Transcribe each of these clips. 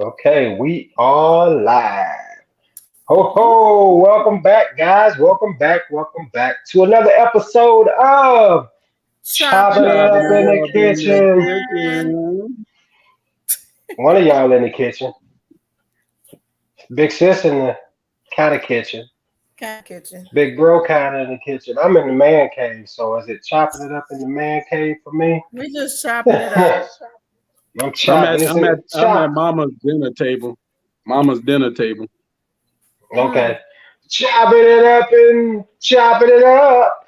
Okay, we are live. Ho ho! Welcome back, guys. Welcome back to another episode of Chopping Chopping It it Up up in the Chopping it up in Kitchen. the again. kitchen. One of y'all in the kitchen. Big sis in the kind of kitchen. Cat kitchen. Big bro kind of in the kitchen. I'm in the man cave, so is it chopping it up in the man cave for me? We just chopping it up. I'm I'm chopping. at Is I'm at it I'm at chop? Mama's dinner table. Mama's dinner table. Mm. Okay. Chopping it up.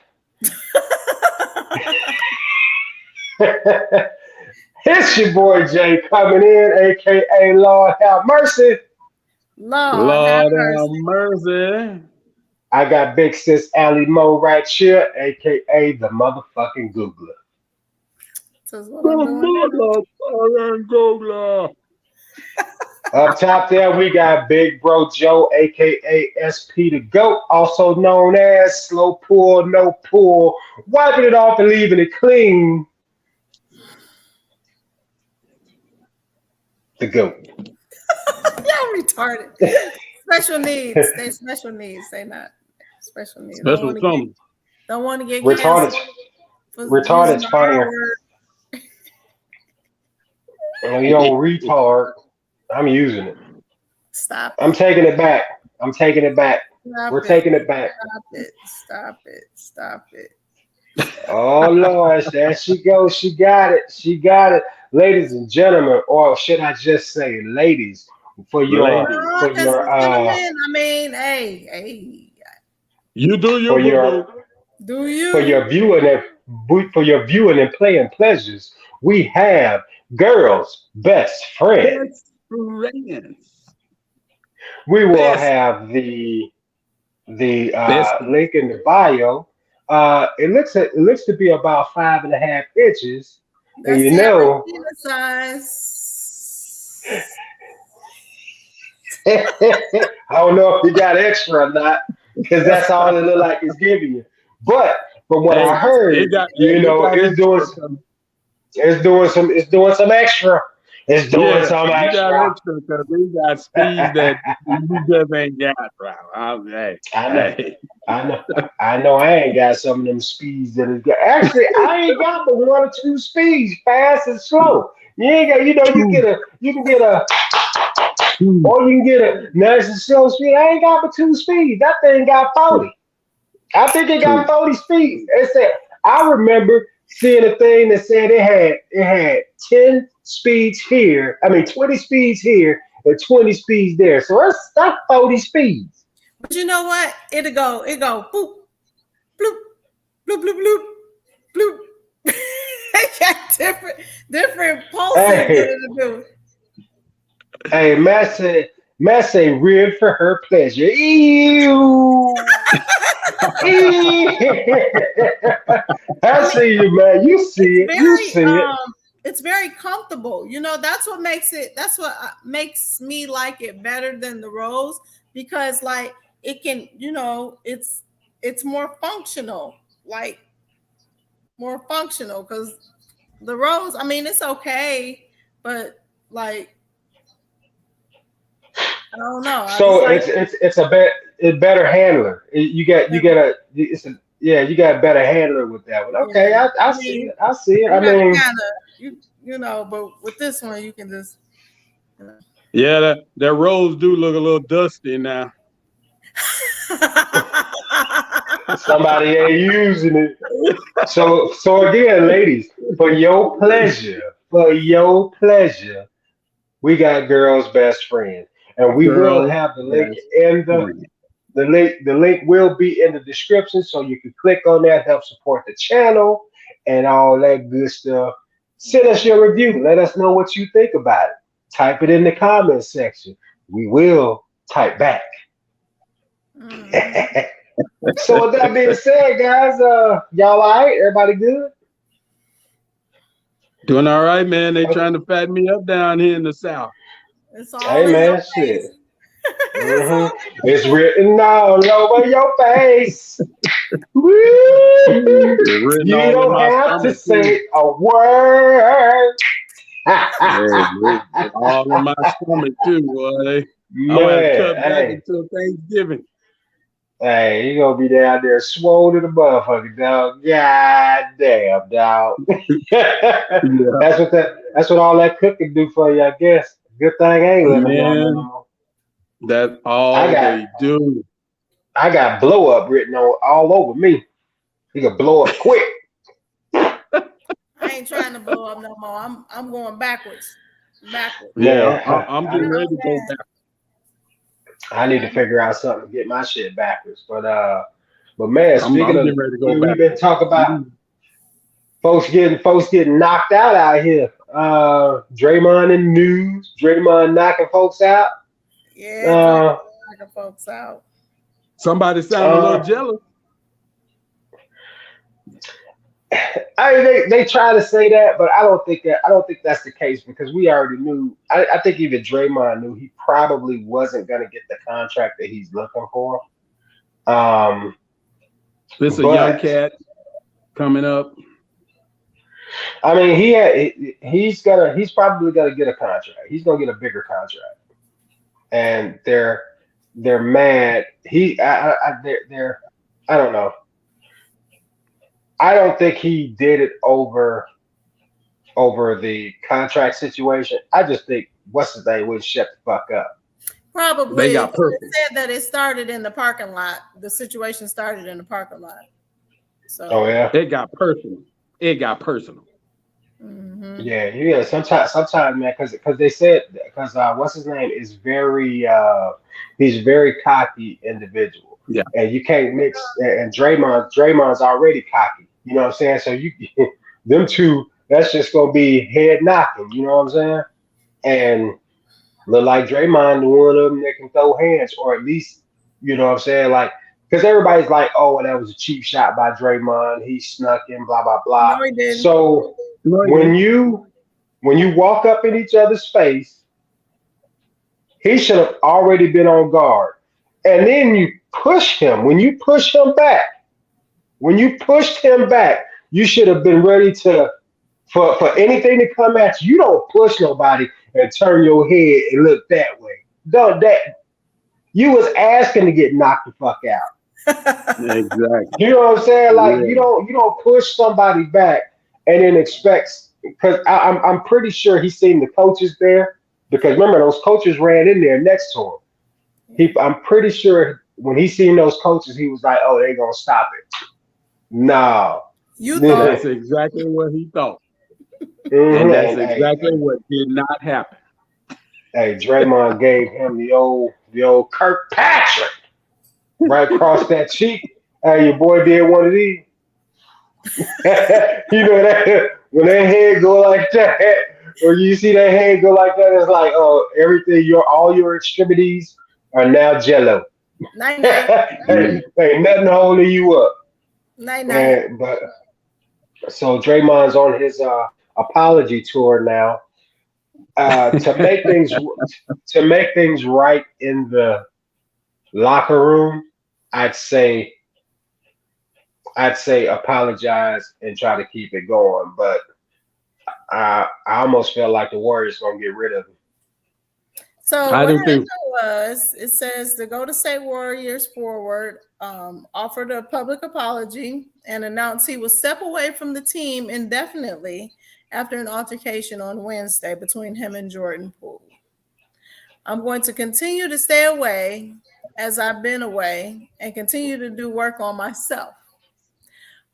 It's your boy Jay coming in, aka Lord have mercy. Lord have Lord have mercy. mercy. I got big sis Allie Mo right here, aka the motherfucking Googler. This is what I'm The doing now. motherfucking Googler. Up top there, we got Big Bro Joe, aka SP the GOAT, also known as Slow Pull, No Pull, wiping it off and leaving it clean. The GOAT. Y'all retarded. Special needs. They special needs. They not special needs. Special something. Don't want to get Retarded. canceled for using Retarded's the R funnier. word. Yo, retard. I'm using it. Stop I'm it. taking it back. I'm taking it back. Stop We're it. taking it back. Stop it. Stop it. Stop it. Oh Lord, there she goes. She got it. She got it. Ladies and gentlemen, or should I just say ladies, for your Ladies. for Because your gentlemen, I mean, hey, You do for your boo your boo. do for you? your viewing and for your viewing and playing pleasures, we have girls' best friend. Best friends. We will Best have the besties. link in the bio. It looks to be about 5.5 inches, and That's you the average know, penis size. I don't know if you got extra or not, because that's all it look like it's giving you. But from what Hey, I That's heard, it got extra. it's doing some extra. It's doing Yeah, some you got extra. extra because we got speeds that you just ain't got, bro. Hey, I know. hey. I know, I know. I ain't got some of them speeds that is good. Actually, I ain't got but one or two speeds, fast and slow. You ain't got, you can get a, or you can get a nice and slow speed. I ain't got but two speeds. That thing got 40. I think it got Two. 40 speeds. It said, I remember seeing a thing that said it had 10 speeds here. I mean, 20 speeds here and 20 speeds there. So that's 40 speeds. But you know what? It go boop, bloop, bloop, bloop, bloop, bloop. It got different pulses that Hey, it'll do. hey, Matt say rib for her pleasure. Ew. Ew. I I mean, see you, man. You it's see it. You very see it. it's very comfortable. You know, that's what makes me like it better than the rose because like it can, it's more functional. Like more functional cuz the rose, I mean, it's okay, but like I don't know. I just So like it's better handler. You got a it's a yeah, you got a better handler with that one. yeah. Okay, I I see mean, it. I see it. I you got to mean, kind of but with this one you can just you know. Yeah, that rose do look a little dusty now. somebody ain't using it. So again, ladies, for your pleasure, we got girls' best friend, and we will Girl, have the link best in friend. the link will be in the description, so you can click on that, help support the channel, and all that good stuff. Send us your review. Let us know what you think about it. Type it in the comments section. We will type back. Mhm. So with that being said, guys, y'all all right? Everybody good? Doing all right, man. They trying to fatten me up down here in the South. It's Hey all in your man, shit. face. It's all in your It's face. written all over your face. Woo! It's written You all in don't my have to stomach too. say a word. Yeah, All in my stomach too, boy. I'm gonna have to cut back until Thanksgiving. Hey, you gonna be down there swole to the motherfucker, dog. God damn, dog. Yeah, That's what all that cooking do for you, I guess. Good thing I ain't living down there no man, more. that's all I got they do. I got blow up written on all over me. You can blow up quick. I ain't trying to blow up no more. I'm going backwards. Backwards. Yeah, Man, I'm getting ready to go back. I need to figure out something to get my shit backwards. But man, I'm speaking of, getting ready to go we've back. been talking about folks getting knocked out here. Draymond in the news. Draymond knocking folks out. Yeah, Uh, knocking folks out. Somebody sound a little jealous. They try to say that, but I don't think that's the case because we already knew. I think even Draymond knew he probably wasn't going to get the contract that he's looking for. This a but young cat coming up. I mean, he's probably gonna get a contract. He's gonna get a bigger contract, and they're mad. They're I don't know. I don't think he did it over the contract situation. I just think what's his name would shut the fuck up. Probably. They got purpose. It said that it started in the parking lot. The situation started in the parking lot. So. Oh yeah. It got personal. Mm-hmm. Yeah. Sometimes, man, because they said what's his name is he's very cocky individual. Yeah. And you can't mix. And Draymond's already cocky. You know what I'm saying? So them two, that's just gonna be head knocking. You know what I'm saying? And look like Draymond, the one of them that can throw hands, or at least, you know what I'm saying, like. Because everybody's like, oh, well, that was a cheap shot by Draymond. He snuck in, blah, blah, blah. No, he didn't. So when you walk up in each other's face, he should have already been on guard. And then you push him. When you pushed him back, you should have been ready for anything to come at you. You don't push nobody and turn your head and look that way. Don't that. You was asking to get knocked the fuck out. Exactly. You know what I'm saying? Like you don't push somebody back and then expect, because I'm pretty sure he's seen the coaches there, because remember those coaches ran in there next to him. I'm pretty sure when he seen those coaches, he was like, "Oh, they gonna stop it." No, that's exactly what he thought, and that's exactly what did not happen. Hey, Draymond gave him the old Kirkpatrick right across that cheek. Hey, your boy did one of these. You know that when that head go like that, or you see that head go like that, it's like, oh, all your extremities are now jello. Hey, nothing holding you up. But so Draymond's on his apology tour now. To make things right in the locker room, I'd say apologize and try to keep it going. But I almost felt like the Warriors gonna get rid of him. So what happened was, it says the Golden State Warriors forward offered a public apology and announced he will step away from the team indefinitely after an altercation on Wednesday between him and Jordan Poole. I'm going to continue to stay away as I've been away and continue to do work on myself,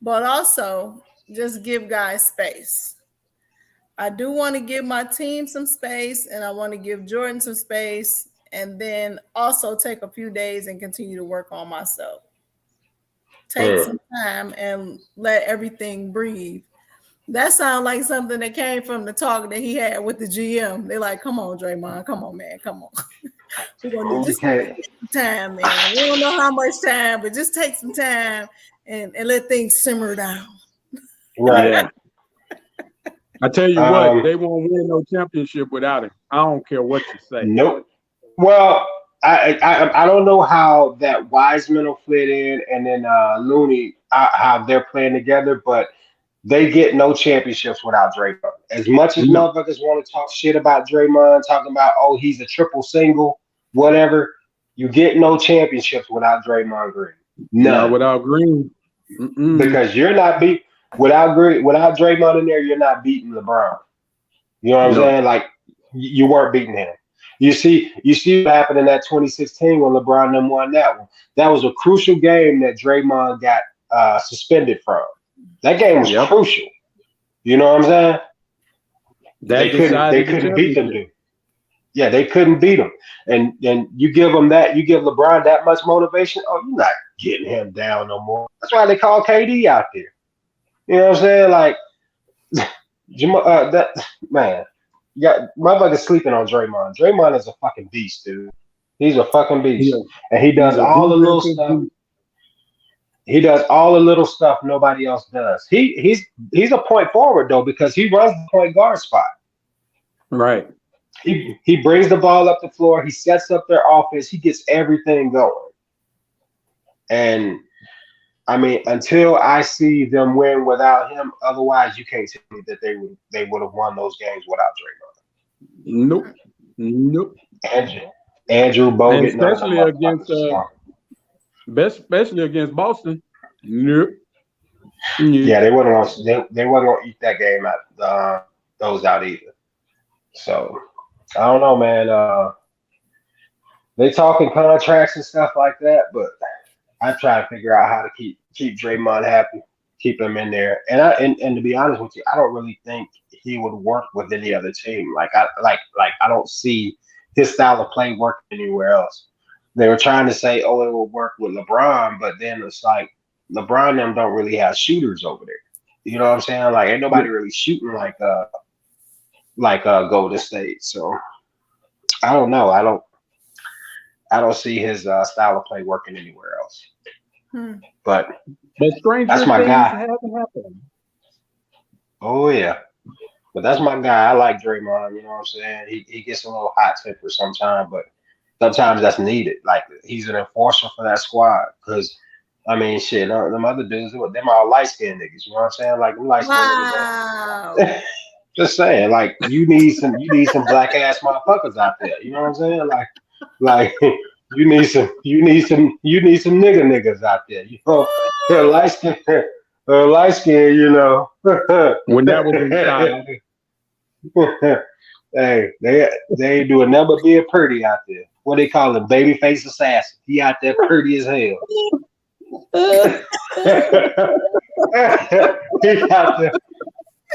but also just give guys space. I do want to give my team some space, and I want to give Jordan some space, and then also take a few days and continue to work on myself. Take some time and let everything breathe. That sounds like something that came from the talk that he had with the GM. They're like, come on, Draymond. Come on, man. Come on. We're going to just take some time, man. We don't know how much time, but just take some time and let things simmer down. Right. Yeah. I tell you what, they won't win no championship without him. I don't care what you say. Nope. Well, I don't know how that Wiseman will fit in, and then Looney, how they're playing together, but they get no championships without Draymond. As much as No. motherfuckers want to talk shit about Draymond, talking about, oh, he's a triple single, whatever, you get no championships without Draymond Green. Not None. without Green. Because you're not beat without Draymond in there, you're not beating LeBron. You know what I'm No. saying? Like you weren't beating him. You see what happened in that 2016 when LeBron and them won that one. That was a crucial game that Draymond got suspended from. That game was Yep. crucial. You know what I'm saying? That They couldn't beat them, dude. Yeah, they couldn't beat him. And you give them that, you give LeBron that much motivation. Oh, you're not getting him down no more. That's why they call KD out there. You know what I'm saying? Like, that man, yeah, motherfuckers sleeping on Draymond. Draymond is a fucking beast, dude. He's a fucking beast, Yeah. and he does He's a all the little defensive stuff. beast. He does all the little stuff nobody else does. He's a point forward though because he runs the point guard spot. Right. He brings the ball up the floor. He sets up their offense. He gets everything going. And I mean, until I see them win without him, otherwise you can't tell me that they would have won those games without Draymond. Nope. Andrew Bogut, And especially against Boston. Nope. Yeah, they wasn't gonna eat that game out those out either. So I don't know, man. They talking contracts and stuff like that, but I try to figure out how to keep Draymond happy, keep him in there. And to be honest with you, I don't really think he would work with any other team. I don't see his style of play working anywhere else. They were trying to say, oh, it will work with LeBron, but then it's like LeBron and them don't really have shooters over there. You know what I'm saying? Like ain't nobody really shooting like Golden State. So I don't know. I don't see his style of play working anywhere else. But stranger that's my things guy. haven't happened. Oh yeah. But that's my guy. I like Draymond, you know what I'm saying? He gets a little hot temper sometimes, but sometimes that's needed. Like he's an enforcer for that squad. Because I mean shit, them other dudes, them all light skinned niggas, you know what I'm saying? Like them light skinned niggas. Just saying, like you need some black ass motherfuckers out there. You know what I'm saying? Like you need some nigga niggas out there. You know, they're light skin, you know. When that was in time. Hey, they ain't doing nothing but being pretty out there. What they call him, babyface assassin. He out there pretty as hell.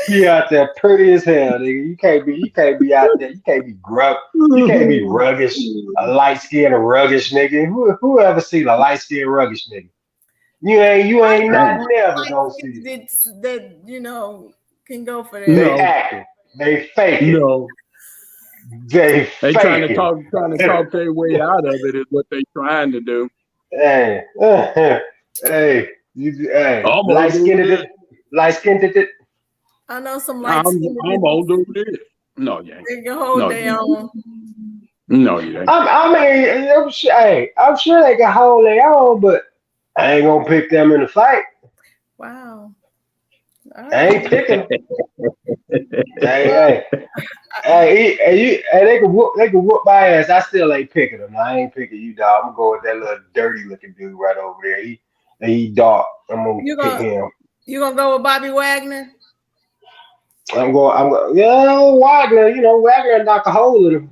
He out there pretty as hell, nigga. You can't be out there. You can't be ruggish, a light skinned ruggish nigga. Who ever seen a light skinned ruggish nigga? You ain't not never gonna see it. That you know can go for that. They acting. They fake it. No. They trying to talk their way out of it is what they trying to do. Hey, light skinned. I know some light skinned. I'm old over this. No, you ain't. They can hold their own. No, you ain't. I'm sure they can hold their own, but I ain't gonna pick them in the fight. Wow. I ain't picking them. Hey, they can whoop my ass. I still ain't picking them. I ain't picking you, dog. I'm gonna go with that little dirty looking dude right over there. He dark. I'm gonna pick him. You gonna go with Bobby Wagner? I'm going. Yeah, Wagner. You know, Wagner knock a hole in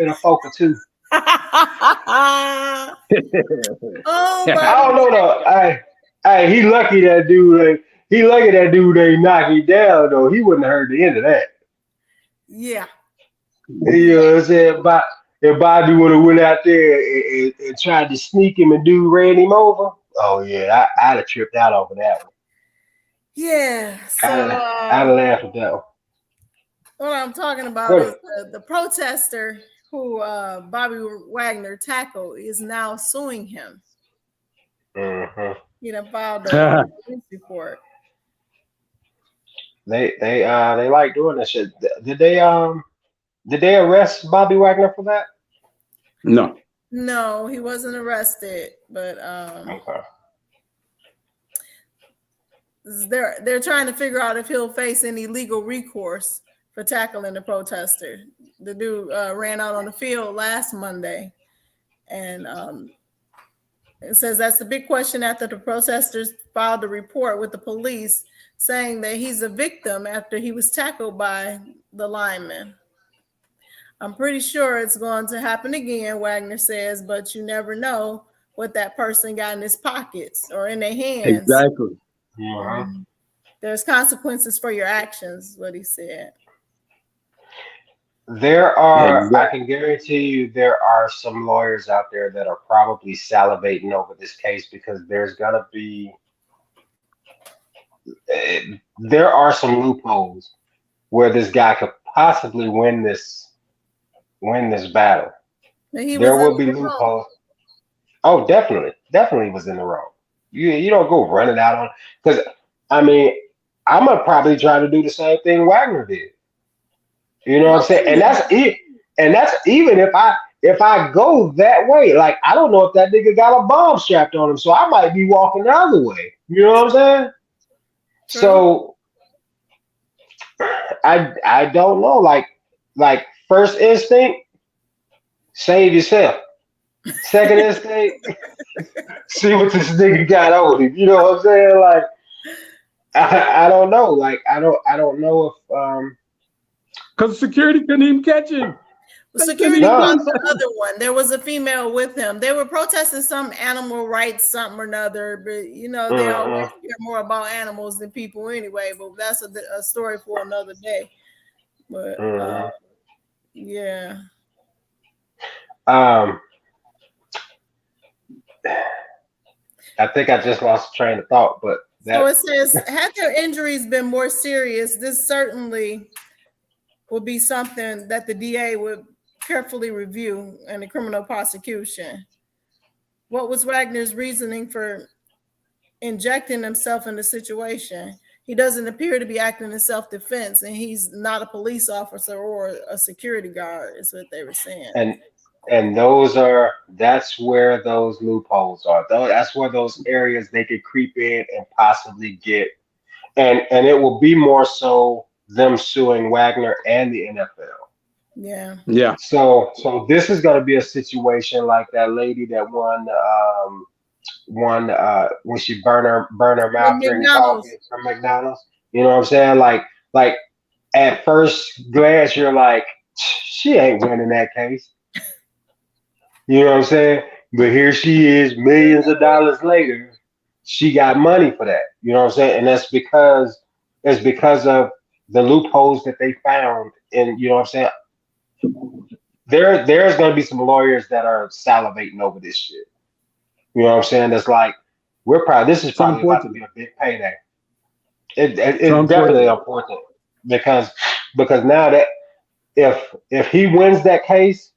a folk or two. Oh, I don't know though. Hey, he lucky that dude. He lucky that dude ain't knock him down though. He wouldn't have heard the end of that. Yeah. You know what I'm saying? If Bobby would have went out there and tried to sneak him and dude ran him over, oh yeah, I'd have tripped out over that one. Yeah. So I'd have laughed at that one. What I'm talking about is the protester who Bobby Wagner tackled is now suing him. Mm-hmm. He done filed a police report. They like doing that shit. Did they arrest Bobby Wagner for that? No. No, he wasn't arrested, but okay. they're trying to figure out if he'll face any legal recourse for tackling the protester. The dude ran out on the field last Monday, and it says that's the big question after the protesters filed a report with the police saying that he's a victim after he was tackled by the lineman. I'm pretty sure it's going to happen again, Wagner says, but you never know what that person got in his pockets or in their hands. Exactly. There's consequences for your actions, what he said. There are, I can guarantee you, there are some lawyers out there that are probably salivating over this case because there's going to be, there are some loopholes where this guy could possibly win this battle. There will be loopholes. Oh, definitely was in the wrong. You don't go running out on, because I mean, I'm gonna probably try to do the same thing Wagner did. You know what I'm saying? And that's even if I go that way. Like, I don't know if that nigga got a bomb strapped on him, so I might be walking the other way. You know what I'm saying? True. So I don't know. Like first instinct, save yourself. Second instinct, see what this nigga got on him. You know what I'm saying? Like, I don't know. Like, I don't know if because security couldn't even catch him. Security was another one. There was a female with him. They were protesting some animal rights, something or another. But you know, they always care more about animals than people anyway. But that's a story for another day. But yeah. I think I just lost the train of thought, but so it says, had their injuries been more serious, this certainly would be something that the DA would carefully review in the criminal prosecution. What was Wagner's reasoning for injecting himself in the situation? He doesn't appear to be acting in self-defense, and he's not a police officer or a security guard, is what they were saying. And that's where those loopholes are. That's where those areas they could creep in and possibly get. And it will be more so them suing Wagner and the NFL. Yeah. Yeah. So this is going to be a situation like that lady that won when she burned her mouth drinking coffee from McDonald's. You know what I'm saying? Like at first glance, you're like, she ain't winning that case. You know what I'm saying? But here she is, millions of dollars later. She got money for that. You know what I'm saying? And that's because of the loopholes that they found. And you know what I'm saying? There's going to be some lawyers that are salivating over this shit. You know what I'm saying? That's like, this is probably about to be a big payday. It's definitely important because now that if he wins that case,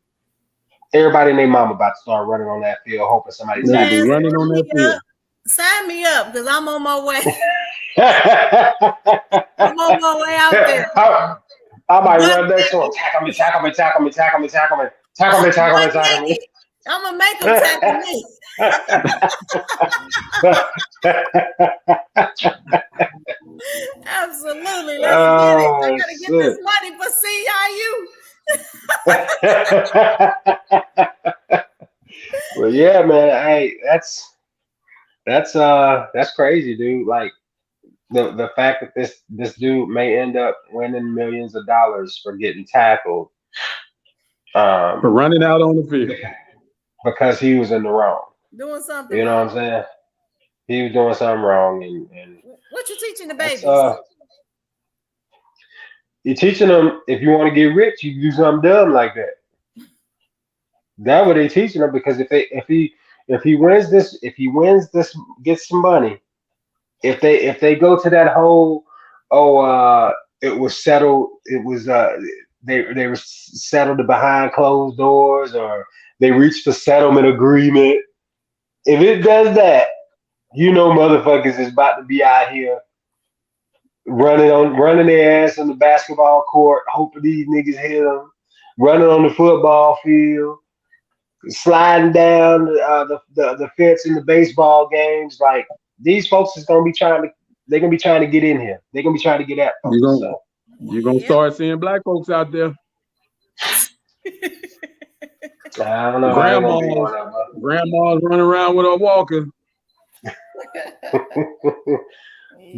everybody and their mama about to start running on that field, hoping somebody running on that field. Sign me up because I'm on my way. I'm on my way out there. I might run next one. Tackle me. I'm gonna make them tackle me. Absolutely. Let's get it. I gotta get this money for CIU. Well, yeah, man. Hey, that's crazy, dude. Like the fact that this dude may end up winning millions of dollars for getting tackled, for running out on the field because he was in the wrong, doing something. You know what I'm saying? He was doing something wrong, and what you teaching the babies? You're teaching them if you want to get rich, you do something dumb like that. That's what they teaching them, because if he wins this, gets some money. If they go to that whole it was settled, it was they were settled behind closed doors, or they reached a settlement agreement. If it does that, you know motherfuckers is about to be out here running their ass on the basketball court, hoping these niggas hit them, running on the football field, sliding down the fence in the baseball games. Like, these folks is gonna be trying to They're gonna be trying to get in here. They're gonna be trying to get at folks. You're gonna start seeing black folks out there. I don't know. Grandma's running around with a walker.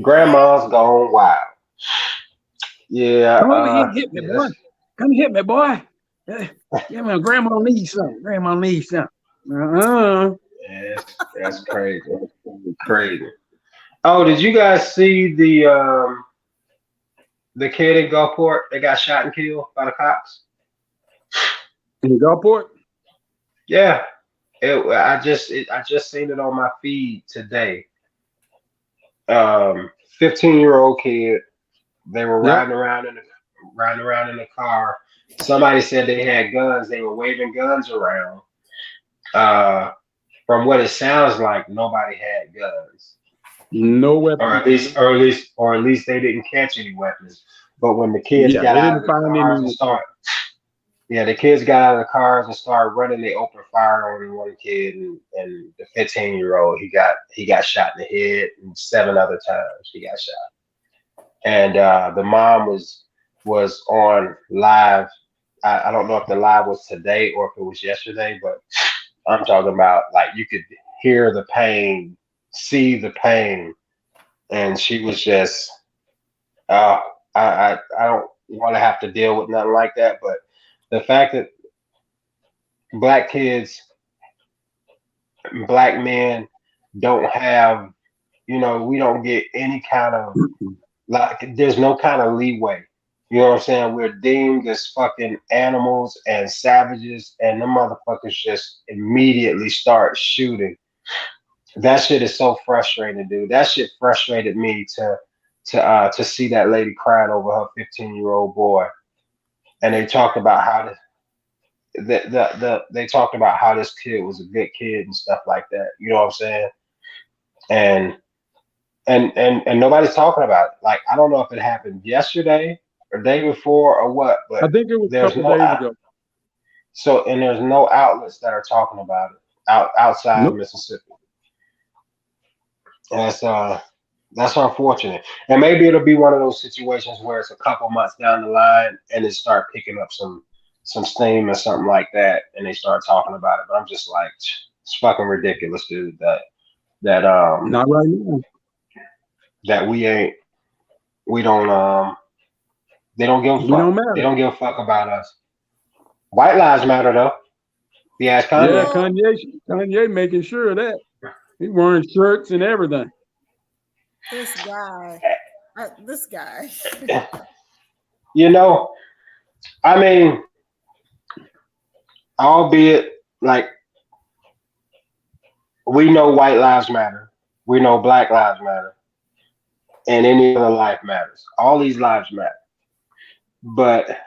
Grandma's gone wild. Yeah. Come over here, hit me, boy. Come hit me, boy. Yeah, man, grandma needs something. Grandma needs something. That's crazy. Crazy. Oh, did you guys see the kid in Gulfport that got shot and killed by the cops? In Gulfport? Yeah. I just seen it on my feed today. 15-year-old kid. They were riding around in the car. Somebody said they had guns. They were waving guns around. From what it sounds like, nobody had guns. No weapons. Or at least they didn't catch any weapons. But when the kids got out of the cars and the kids got out of the cars and started running, they opened fire on one kid, and the 15-year-old he got shot in the head, and 7 other times he got shot. And the mom was on live. I don't know if the live was today or if it was yesterday, but I'm talking about like you could hear the pain, see the pain, and she was just, I don't want to have to deal with nothing like that, but the fact that black kids, black men don't have, we don't get any kind of, like, there's no kind of leeway. You know what I'm saying? We're deemed as fucking animals and savages, and the motherfuckers just immediately start shooting. That shit is so frustrating, dude. That shit frustrated me to see that lady crying over her 15-year-old boy. And they talked about how they talked about how this kid was a good kid and stuff like that. You know what I'm saying? And nobody's talking about it. Like, I don't know if it happened yesterday or day before or what, but I think it was a couple days ago. So, and there's no outlets that are talking about it outside of Mississippi. And that's unfortunate. And maybe it'll be one of those situations where it's a couple months down the line and it start picking up some steam or something like that, and they start talking about it. But I'm just like, it's fucking ridiculous, dude. That not right now. That they don't give a fuck. They don't give a fuck about us. White lives matter though. Yeah, Kanye making sure of that. He wearing shirts and everything. This guy. I mean, albeit like we know white lives matter, we know black lives matter, and any other life matters. All these lives matter. But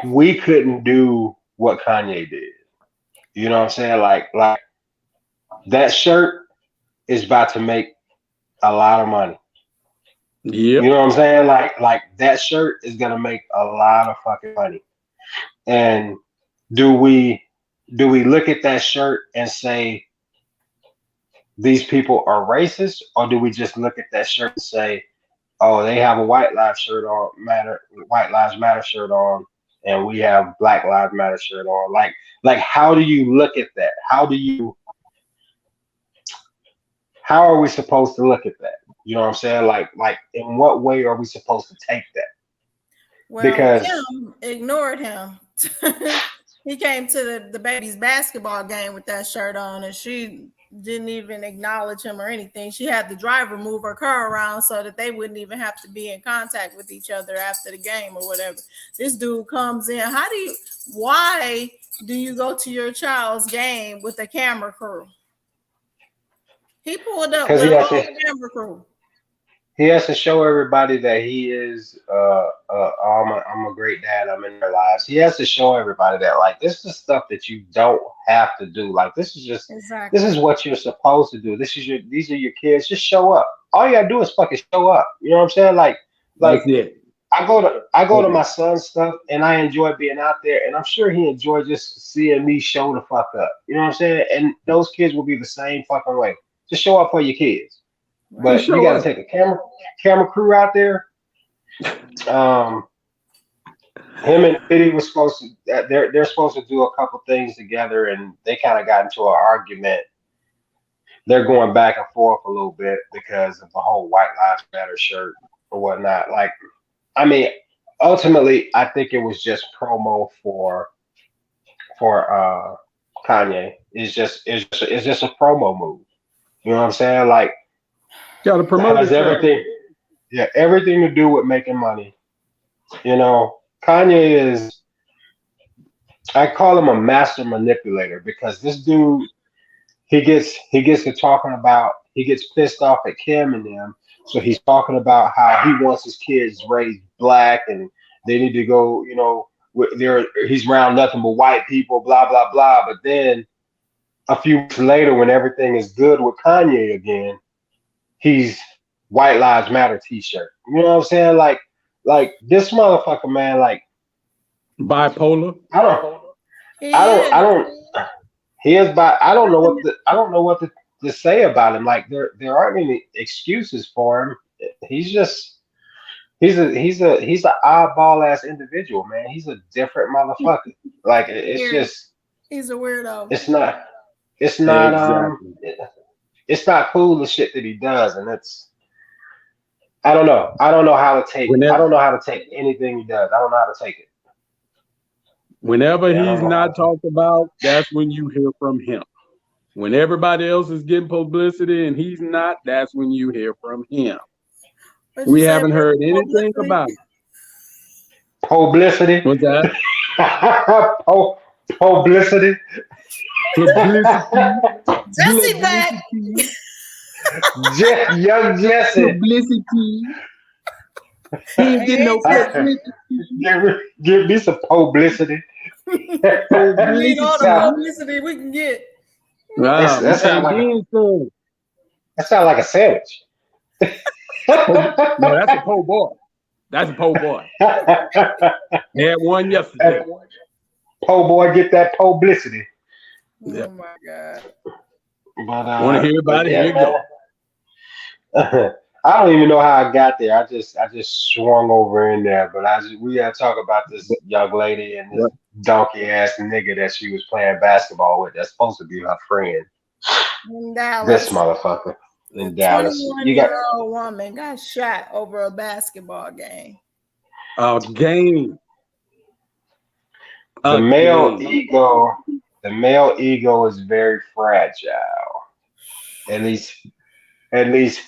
we couldn't do what Kanye did. You know what I'm saying? Like that shirt is about to make a lot of money. Yeah. You know what I'm saying? Like that shirt is gonna make a lot of fucking money. And do we look at that shirt and say these people are racist, or do we just look at that shirt and say, oh, they have a White Lives Matter shirt on, and we have Black Lives Matter shirt on? Like how do you look at that? How are we supposed to look at that? You know what I'm saying? Like in what way are we supposed to take that? Well, because Kim ignored him. He came to the baby's basketball game with that shirt on, and she didn't even acknowledge him or anything. She had the driver move her car around so that they wouldn't even have to be in contact with each other after the game or whatever. This dude comes in. Why do you go to your child's game with a camera crew? He pulled up with a whole camera crew. He has to show everybody that he is I'm a great dad, I'm in their lives. He has to show everybody that, like, this is stuff that you don't have to do. Like, this is just This is what you're supposed to do. These are your kids. Just show up. All you gotta do is fucking show up. You know what I'm saying? Like I go to my son's stuff and I enjoy being out there, and I'm sure he enjoyed just seeing me show the fuck up. You know what I'm saying? And those kids will be the same fucking way. Just show up for your kids. But you got to take a camera crew out there. Him and Diddy was supposed to. They're supposed to do a couple things together, and they kind of got into an argument. They're going back and forth a little bit because of the whole White Lives Matter shirt or whatnot. Like, I mean, ultimately, I think it was just promo for Kanye. It's just a promo move. You know what I'm saying? Like, gotta promote everything. Yeah, everything to do with making money. You know, Kanye is. I call him a master manipulator because this dude, he gets to talking about, he gets pissed off at Kim and them, so he's talking about how he wants his kids raised black and they need to go, you know, he's around nothing but white people, blah blah blah. But then a few weeks later, when everything is good with Kanye again, he's White Lives Matter T-shirt. You know what I'm saying? Like this motherfucker, man. Like bipolar. I don't. He is I don't know what to say about him. Like there aren't any excuses for him. He's an oddball ass individual, man. He's a different motherfucker. Like he's a weirdo. It's not cool the shit that he does, and I don't know how to take it. I don't know how to take anything he does. I don't know how to take it. Whenever he's not talked about, that's when you hear from him. When everybody else is getting publicity and he's not, that's when you hear from him. We haven't heard anything about it. Publicity? What's that? Publicity? Jesse back. Young Jesse. Publicity. He ain't getting no publicity. Give me some publicity. Need all the publicity we can get. Wow, that sounds like a sandwich. No, that's a po' boy. That's a po' boy. They had one yesterday. Po' boy, get that publicity. Oh my god! But want to hear about it? Here you go. I don't even know how I got there. I just swung over in there. But we gotta talk about this young lady and this donkey ass nigga that she was playing basketball with. That's supposed to be her friend. In Dallas. This motherfucker in Dallas. 21-year-old woman got shot over a basketball game. A game. The male ego is very fragile. At least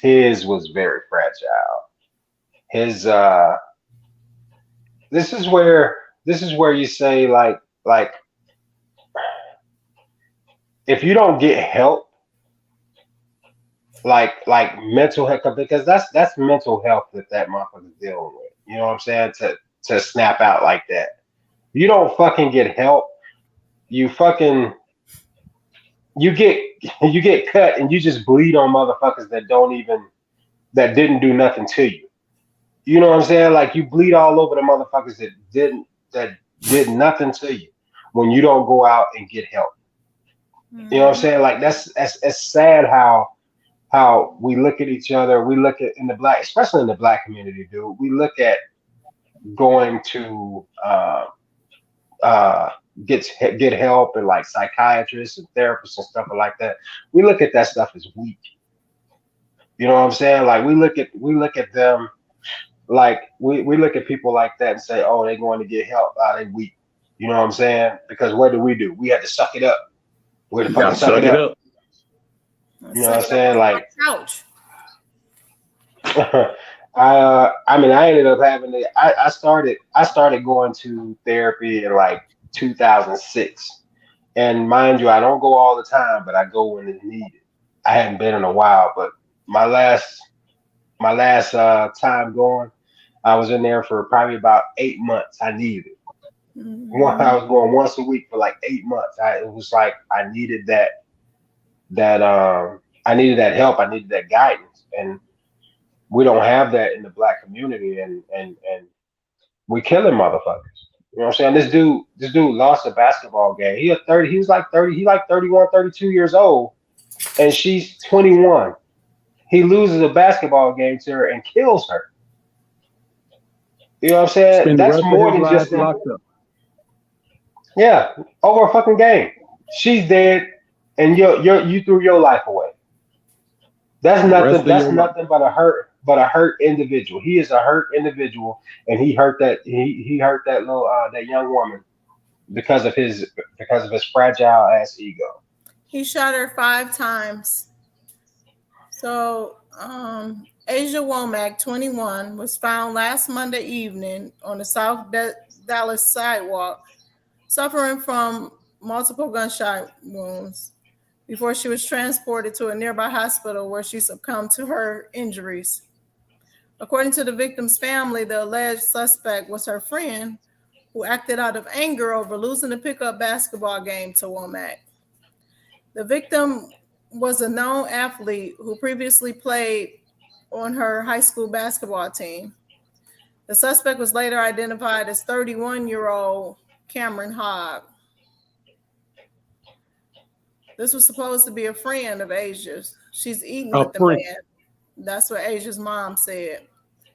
his was very fragile. His this is where you say like if you don't get help, like mental health, because that's mental health that motherfucker's dealing with. You know what I'm saying? To snap out like that. You don't fucking get help. You get cut and you just bleed on motherfuckers that didn't do nothing to you. You know what I'm saying? Like you bleed all over the motherfuckers that did nothing to you when you don't go out and get help. You know what I'm saying? Like that's sad how we look at each other. We look at especially in the black community, dude. We look at going to get help and like psychiatrists and therapists and stuff like that. We look at that stuff as weak. You know what I'm saying? Like we look at them like we look at people like that and say, oh, they're going to get help. They weak. You know what I'm saying? Because what do? We had to suck it up. We had to fucking suck it up. You know what I'm saying? Like ouch. I ended up having it. I started going to therapy in like 2006, and mind you, I don't go all the time, but I go when it's needed. I hadn't been in a while, but my last time going, I was in there for probably about 8 months. I needed it. I was going once a week for like 8 months. It was like I needed that I needed that help. I needed that guidance, and we don't have that in the black community, and we killing motherfuckers. You know what I'm saying? This dude lost a basketball game. He was like 30, he like 31, 32 years old, and she's 21. he loses a basketball game to her and kills her. You know what I'm saying? Spend the That's rest of more his than life just them. locked up. Yeah, over a fucking game. She's dead, and you threw your life away. That's The rest nothing. of That's your life. nothing but a hurt individual. He is a hurt individual, and he hurt that little that young woman because of his fragile ass ego. He shot her 5 times. So, Asia Womack, 21, was found last Monday evening on the Dallas sidewalk, suffering from multiple gunshot wounds before she was transported to a nearby hospital where she succumbed to her injuries. According to the victim's family, the alleged suspect was her friend who acted out of anger over losing a pickup basketball game to Womack. The victim was a known athlete who previously played on her high school basketball team. The suspect was later identified as 31-year-old Cameron Hogg. This was supposed to be a friend of Asia's. She's eating A with the friend. man. That's what Asia's mom said.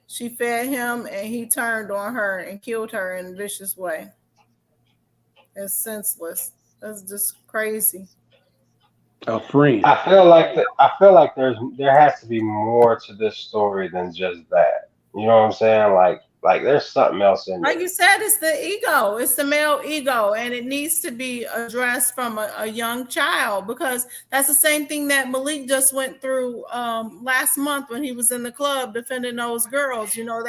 She fed him and he turned on her and killed her in a vicious way. It's senseless. That's just crazy. A friend. I feel like there has to be more to this story than just that. You know what I'm saying? Like there's something else in Like there. you said, it's the ego. It's the male ego, and it needs to be addressed from a young child, because that's the same thing that Malik just went through last month when he was in the club defending those girls. You know,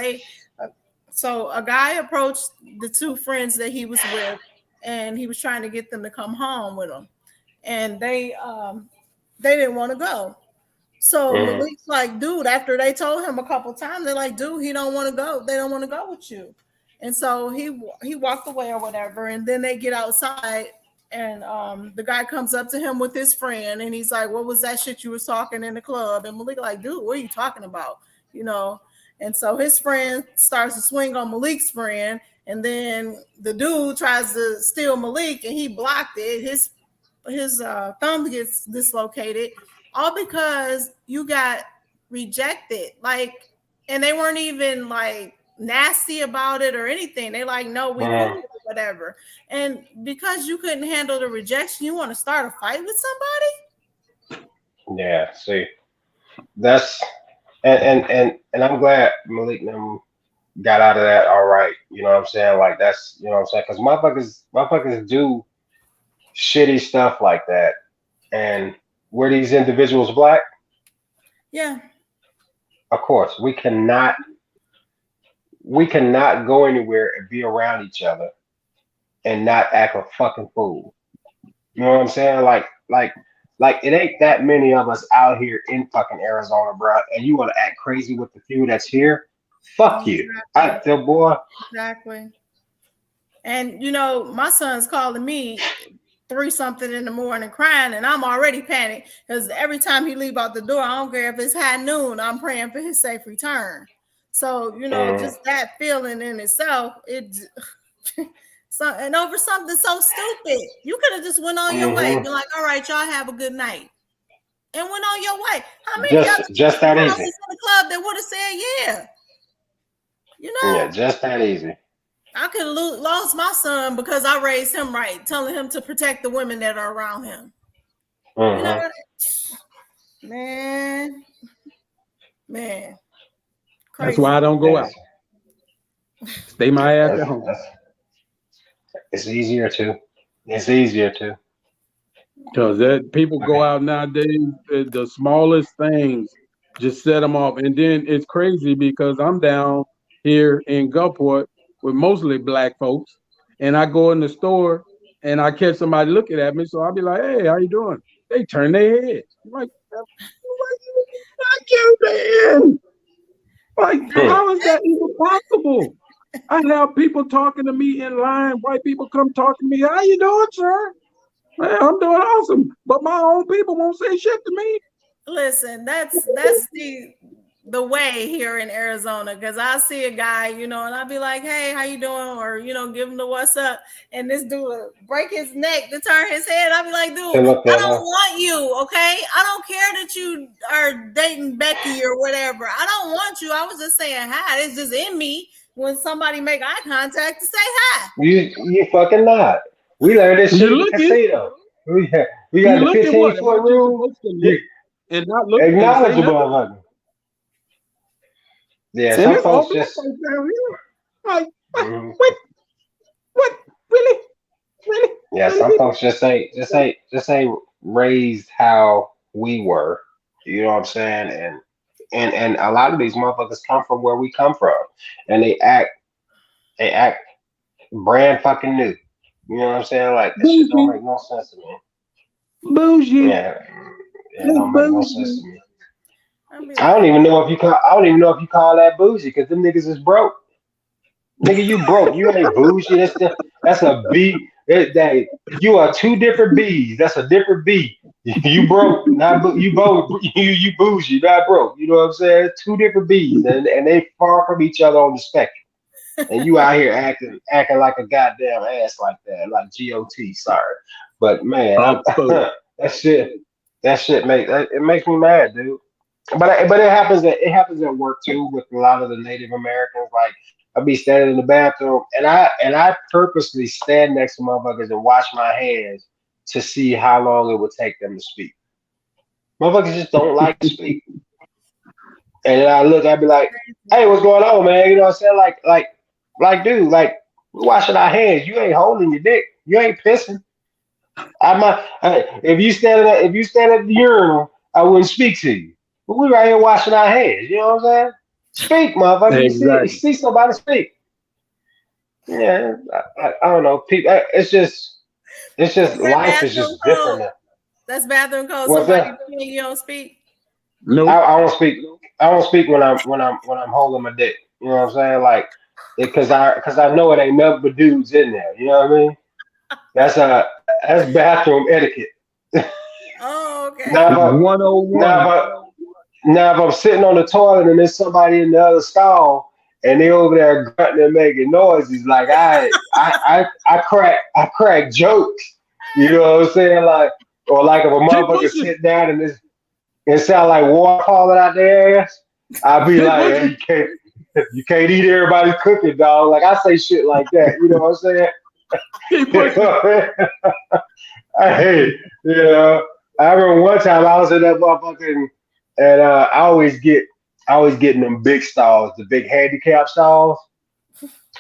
so a guy approached the two friends that he was with, and he was trying to get them to come home with him, and they didn't want to go. So Mhm. Malik's like, dude, after they told him a couple times, they're like, dude, he don't want to go. They don't want to go with you. And so he walked away or whatever. And then they get outside, and the guy comes up to him with his friend, and he's like, what was that shit you was talking in the club? And Malik like, dude, what are you talking about? You know? And so his friend starts to swing on Malik's friend, and then the dude tries to steal Malik, and he blocked it. His thumb gets dislocated, all because you got rejected. Like, and they weren't even like nasty about it or anything. They like, no, we cool, Mhm. whatever. And because you couldn't handle the rejection, you want to start a fight with somebody? Yeah. See, that's and I'm glad Malik them got out of that all right. You know what I'm saying? Like that's you know what I'm saying? Because motherfuckers do shitty stuff like that, and were these individuals black? Yeah. Of course, we cannot go anywhere and be around each other and not act a fucking fool. You know what I'm saying? Like it ain't that many of us out here in fucking Arizona, bro. And you want to act crazy with the few that's here? Fuck you. I Exactly. tell boy. Exactly. And you know, my son's calling me 3 something in the morning crying, and I'm already panicked because every time he leave out the door, I don't care if it's high noon, I'm praying for his safe return. So, you know, Mm, just that feeling in itself, so, and over something so stupid, you could have just went on your way, hmm been like, all right, y'all have a good night, and went on your way. How many of y'all just that houses easy. in the club that would have said, yeah, you Yeah, know? just that easy. I could have lost my son because I raised him right, telling him to protect the women that are around him. You know, hmm man, That's crazy. why I don't go out. That's, Stay my ass that's at home. that's it's easier to. It's easier to. Because that people go out nowadays, the smallest things just set them off. And then it's crazy because I'm down here in Gulfport with mostly black folks, and I go in the store and I catch somebody looking at me, so I'll be like, "Hey, how you doing?" They turn their head. I'm like, "Fuck you, man!" Like, Hmm. how is that even possible? I have people talking to me in line. White people come talk to me. How you doing, sir? Man, I'm doing awesome, but my own people won't say shit to me. Listen, the way here in Arizona, because I see a guy, and I'll be like, hey, how you doing? Or, give him the what's up. And this dude will break his neck to turn his head. I'll be like, dude, I don't want you, okay? I don't care that you are dating Becky or whatever. I don't want you. I was just saying hi. It's just in me when somebody make eye contact to say hi. You fucking not. We learned this shit in the casino. We got the 15-foot rule. And not look acknowledge the motherfucker. Yeah, some folks just like, what? Really? Yeah, some folks just ain't raised how we were. You know what I'm saying? And a lot of these motherfuckers come from where we come from, and they act brand fucking new. You know what I'm saying? Like this shit don't make no sense to me. Bougie. Yeah, it don't make no sense to me. I don't even know if you call that bougie, because them niggas is broke. Nigga, you broke. You ain't bougie. That's a B. You are two different B's. That's a different B. You broke, not you both. You bougie, not broke. You know what I'm saying? Two different B's, and they far from each other on the spectrum. And you out here acting like a goddamn ass like that, like GOT. Sorry, but man, that shit makes me mad, dude. But it happens at work too with a lot of the Native Americans. Like I be standing in the bathroom and I purposely stand next to motherfuckers and wash my hands to see how long it would take them to speak. Motherfuckers just don't like to speak. And then I'd be like, hey, what's going on, man? You know what I'm saying? Like, dude, like, we're washing our hands. You ain't holding your dick. You ain't pissing. If you stand at the urinal, I wouldn't speak to you. But we right here washing our hands. You know what I'm saying? Speak, motherfucker. Exactly. You see somebody speak. Yeah, I don't know. People, it's just life is just different now. That's bathroom code. Somebody you don't speak. No, I don't speak. I don't speak when I'm holding my dick. You know what I'm saying? Like, because I know it ain't nothing but dudes in there. You know what I mean? That's bathroom etiquette. Oh, okay. Now, 101. Now, if I'm sitting on the toilet and there's somebody in the other stall and they over there grunting and making noises, like I crack jokes. You know what I'm saying? Like, or like if a motherfucker sit down and it sound like water falling out their ass, I'll be like, hey, you can't eat everybody's cooking, dog. Like I say shit like that. You know what I'm saying? Hey, I remember one time I was in that motherfucking, and I always get in them big stalls, the big handicap stalls.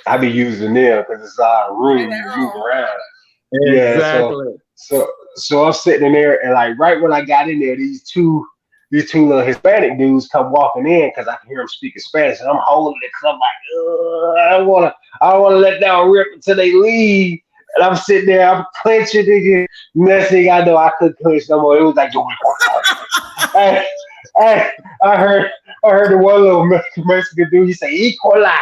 I be using them because it's a lot of room to move around. Exactly. Yeah, so I'm sitting in there, and like right when I got in there, these two little Hispanic dudes come walking in because I can hear them speaking Spanish, and I'm holding it because I'm like, I don't want to let that rip until they leave. And I'm sitting there, I'm clenching, nigga. Next thing I know, I couldn't clench no more. It was like, I heard the one little Mexican dude, he say, "E. coli."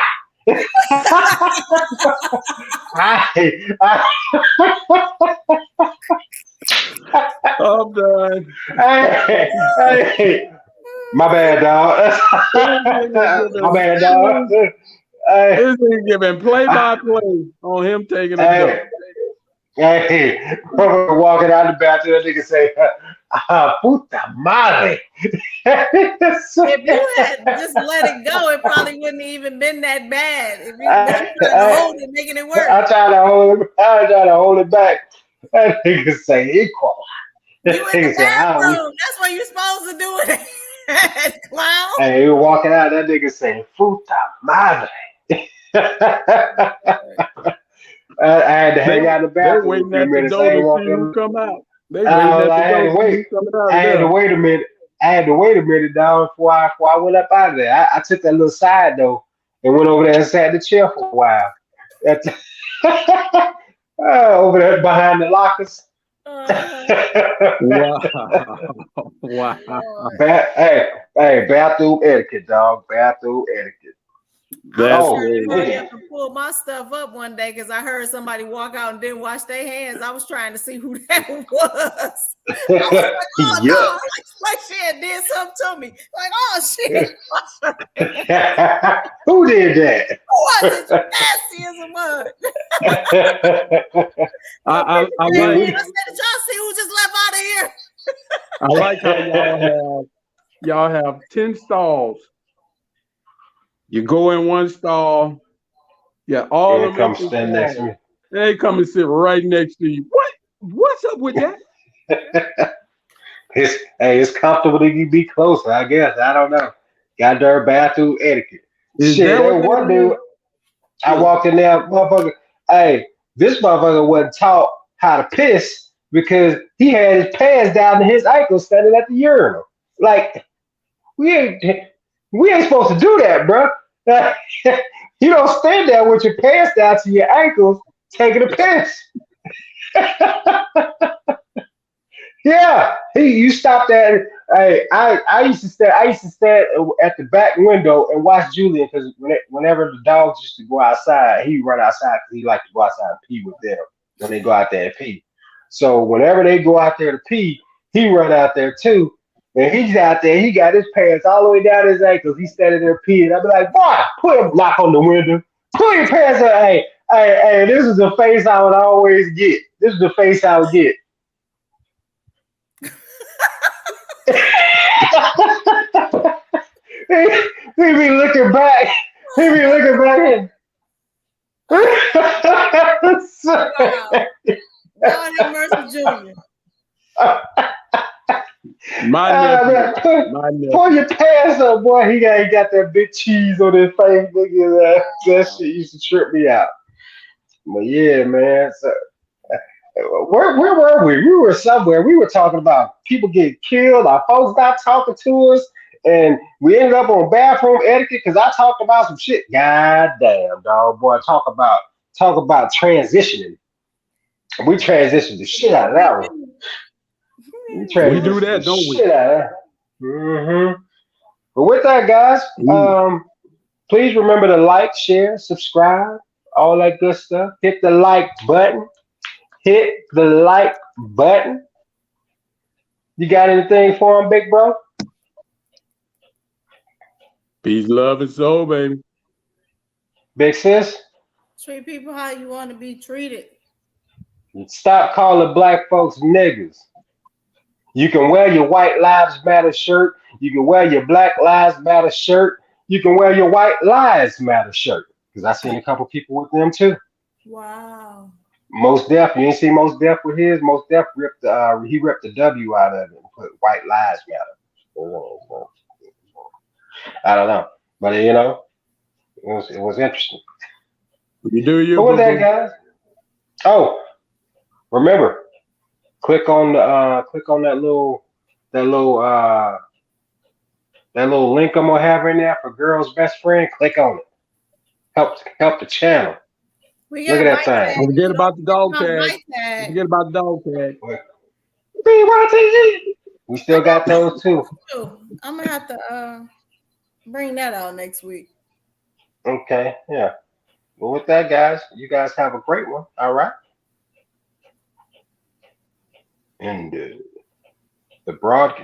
I'm done. Hey, my bad, dog. My bad, dog. This is giving play-by-play on him taking a dump. Hey, walking out the bathroom, that nigga say, "Puta madre." If you had just let it go, it probably wouldn't even been that bad. If you tried to hold it, making it work. I try to hold it back. That nigga say equal. You in the bathroom. That's what you're supposed to do it, clown. Hey, he was walking out. That nigga say, "Puta madre." I had to hang out in the bathroom. Waiting at the door to see who come out. I had to wait a minute. I had to wait a minute, dog, before I went up out of there. I took that little side though and went over there and sat in the chair for a while. Over there behind the lockers. Wow. Hey, bathroom etiquette, dog. Bathroom etiquette. I was Oh, trying to look hurry at up and pull my stuff up one day because I heard somebody walk out and didn't wash their hands. I was trying to see who that was. I was like, oh yeah. no, like she had did something to me. Like, oh shit, Who did that? who was it? You nasty as a mud. I I like said, did y'all see who just left out of here? I like how y'all have 10 stalls. You go in one stall, yeah, all Yeah, them come empty stand next to stalls. me. They come and sit right next to you. What's up with that? It's comfortable to be closer, I guess. I don't know. Got their bathroom etiquette. Is Shit, that there what was one that dude, I walked in there, motherfucker. Hey, this motherfucker wasn't taught how to piss because he had his pants down to his ankles standing at the urinal. Like, we ain't we ain't supposed to do that, bro. You don't stand there with your pants down to your ankles taking a piss. Yeah, you stopped at. Hey, I used to stand. I used to stand at the back window and watch Julian because whenever the dogs used to go outside, he'd run outside because he liked to go outside and pee with them when they go out there and pee. So whenever they go out there to pee, he run out there too. And he's out there. He got his pants all the way down his ankles. He's standing there peeing. I'd be like, boy, put him knock on the window. Put your pants up. Hey, this is the face I would always get. This is the face I would get. He be looking back. He be looking back. Wow. Lord have mercy, Julian. My Man, nephew. My pull nephew. your pants up, boy. He got that big cheese on his face. Look at that. That shit used to trip me out. But yeah, man. So, where were we? We were somewhere. We were talking about people getting killed. Our folks not talking to us, and we ended up on bathroom etiquette because I talked about some shit. God damn, dog, boy. Talk about transitioning. We transitioned the shit out of that one. We We do transitioned the that, don't we? shit out of that. Mm-hmm. But with that, guys, Mm. please remember to like, share, subscribe, all that good stuff. Hit the like button. Hit the like button. You got anything for him, big bro? Peace, love, and soul, baby. Big sis? Treat people how you want to be treated. Stop calling black folks niggas. You can wear your White Lives Matter shirt. You can wear your Black Lives Matter shirt. You can wear your White Lives Matter shirt. Because I seen a couple people with them too. Wow. Most Def, you ain't see Most Def with his. Most Def ripped he ripped the W out of it and put White Lives Matter. I don't know, but it was interesting. You do you, But with boo that, boo. guys. Oh, remember, click on that little link I'm gonna have in there for Girl's Best Friend. Click on it. Help the channel. We Look got at that white thing. Don't tag. forget So about the dog don't tag. white Don't tag. forget about the dog tag. BYTG. We still got those too. I'm gonna have to bring that out next week. Okay, yeah. Well, with that, guys, you guys have a great one. All right. And the broadcast.